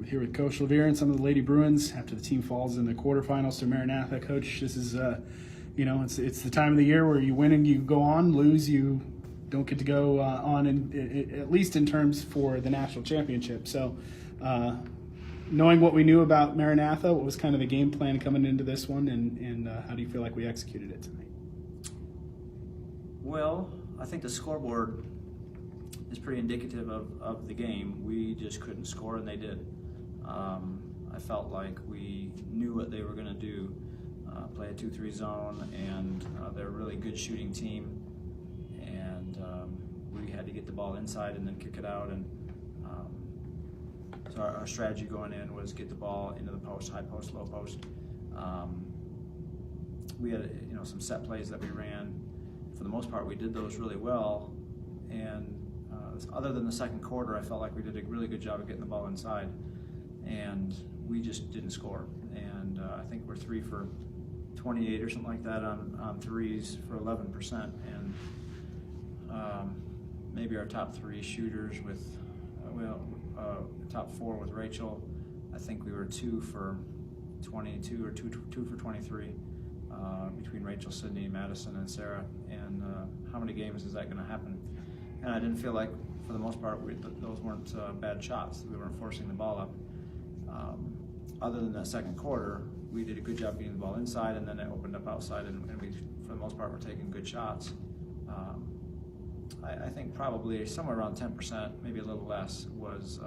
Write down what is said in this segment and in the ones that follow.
here with Coach LeViere and some of the Lady Bruins after the team falls in the quarterfinals to Maranatha. Coach, this is, it's the time of the year where you win and you go on, lose, you don't get to go on, at least in terms for the national championship. So knowing what we knew about Maranatha, what was kind of the game plan coming into this one, and how do you feel like we executed it tonight? Well, I think the scoreboard is pretty indicative of the game. We just couldn't score, and they did. I felt like we knew what they were going to do, play a 2-3 zone, and they're a really good shooting team. And we had to get the ball inside and then kick it out. And so our strategy going in was get the ball into the post, high post, low post. We had some set plays that we ran. For the most part, we did those really well. And other than the second quarter, I felt like we did a really good job of getting the ball inside, and we just didn't score. And I think we're 3 for 28 or something like that on threes for 11%. And maybe our top 3 shooters with, top 4 with Rachel, I think we were 2 for 22 or 2 for 23 between Rachel, Sydney, Madison, and Sarah. And how many games is that going to happen? And I didn't feel like, for the most part, those weren't bad shots. We weren't forcing the ball up. Other than that second quarter, we did a good job getting the ball inside, and then it opened up outside, and we, for the most part, were taking good shots. I think probably somewhere around 10%, maybe a little less, was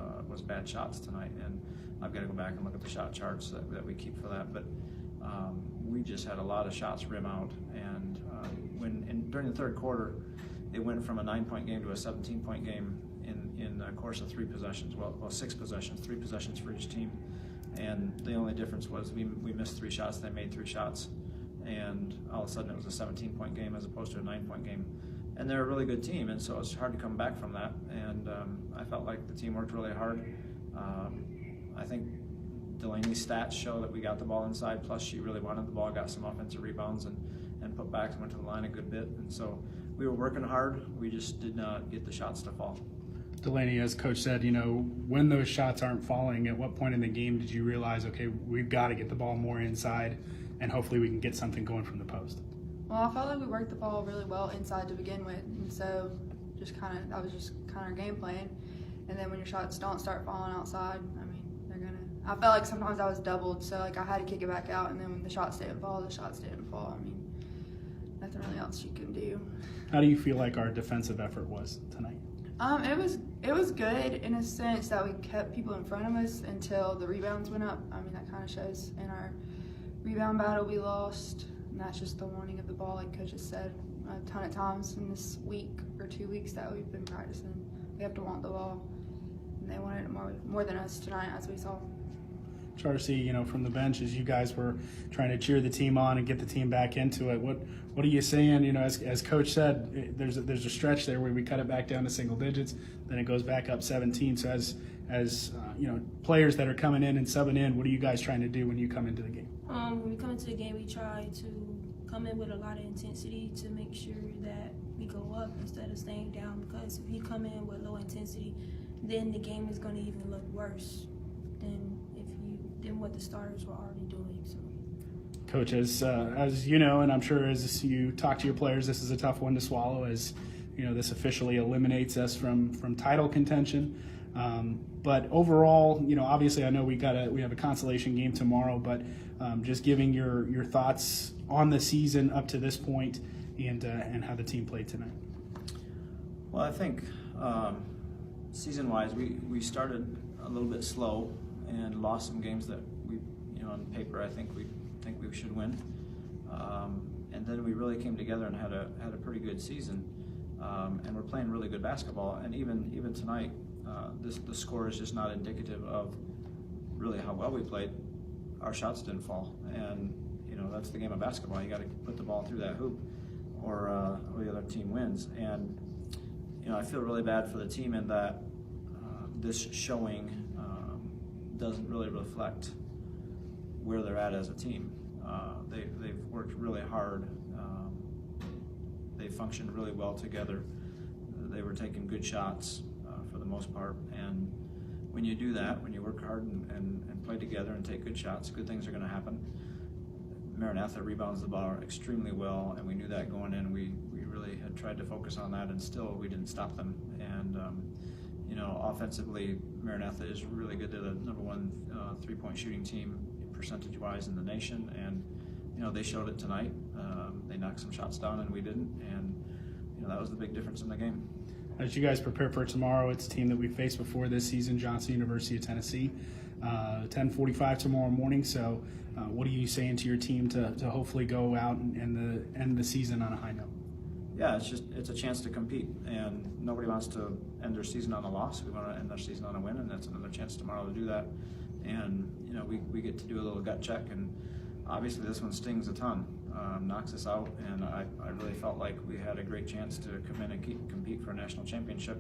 bad shots tonight. And I've got to go back and look at the shot charts that we keep for that. But we just had a lot of shots rim out, and during the third quarter, it went from a 9-point game to a 17-point game in the course of 3 possessions. Well, 6 possessions, 3 possessions for each team. And the only difference was we missed 3 shots, they made 3 shots. And all of a sudden it was a 17-point game as opposed to a 9-point game. And they're a really good team, and so it's hard to come back from that. And I felt like the team worked really hard. I think Delaney's stats show that we got the ball inside, plus she really wanted the ball, got some offensive rebounds, and put backs and went to the line a good bit. And so we were working hard, we just did not get the shots to fall. Delaney, as Coach said, when those shots aren't falling, at what point in the game did you realize, okay, we've got to get the ball more inside and hopefully we can get something going from the post? Well, I felt like we worked the ball really well inside to begin with, and so that was just kind of our game plan. And then when your shots don't start falling outside, I felt like sometimes I was doubled, so like I had to kick it back out, and then when the shots didn't fall, the shots didn't fall. Nothing really else you can do. How do you feel like our defensive effort was tonight? It was good in a sense that we kept people in front of us until the rebounds went up. That kind of shows in our rebound battle we lost, and that's just the wanting of the ball, like Coach has said a ton of times in this week or 2 weeks that we've been practicing. We have to want the ball, and they wanted it more than us tonight, as we saw. Charsie, from the bench, as you guys were trying to cheer the team on and get the team back into it, what are you saying? As Coach said, there's a stretch there where we cut it back down to single digits, then it goes back up 17. So as players that are coming in and subbing in, what are you guys trying to do when you come into the game? When we come into the game, we try to come in with a lot of intensity to make sure that we go up instead of staying down. Because if you come in with low intensity, then the game is going to even look worse than what the starters were already doing. So, Coach, as you know, and I'm sure as you talk to your players, this is a tough one to swallow. As this officially eliminates us from title contention. But overall, obviously, I know we have a consolation game tomorrow. But just giving your thoughts on the season up to this point and how the team played tonight. Well, I think season-wise, we started a little bit slow and lost some games that we, on paper, I think we should win. And then we really came together and had a pretty good season. And we're playing really good basketball. And even tonight, the score is just not indicative of really how well we played. Our shots didn't fall, and that's the game of basketball. You got to put the ball through that hoop, or the other team wins. And I feel really bad for the team in that this showing doesn't really reflect where they're at as a team. They've worked really hard. They functioned really well together. They were taking good shots for the most part, and when you do that, when you work hard and play together and take good shots, good things are going to happen. Maranatha rebounds the ball extremely well, and we knew that going in. We really had tried to focus on that, and still we didn't stop them. And offensively, Maranatha is really good. They're the number one three-point shooting team percentage-wise in the nation, and they showed it tonight. They knocked some shots down, and we didn't, and that was the big difference in the game. As you guys prepare for tomorrow, it's a team that we faced before this season, Johnson University of Tennessee, 10:45 tomorrow morning. So what are you saying to your team to hopefully go out and end the season on a high note? Yeah, it's a chance to compete, and nobody wants to end their season on a loss. We want to end their season on a win, and that's another chance tomorrow to do that. And we get to do a little gut check, and obviously this one stings a ton, knocks us out, and I really felt like we had a great chance to come in and compete for a national championship,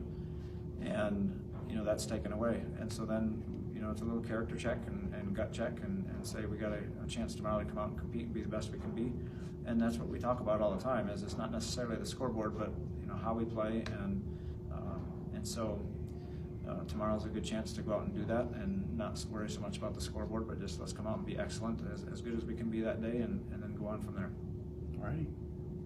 and that's taken away. And so then it's a little character check and gut check, and say we got a chance tomorrow to come out and compete and be the best we can be. And that's what we talk about all the time. Is it's not necessarily the scoreboard, but how we play, and so tomorrow's a good chance to go out and do that and not worry so much about the scoreboard, but just let's come out and be excellent, as good as we can be that day, and then go on from there. All righty.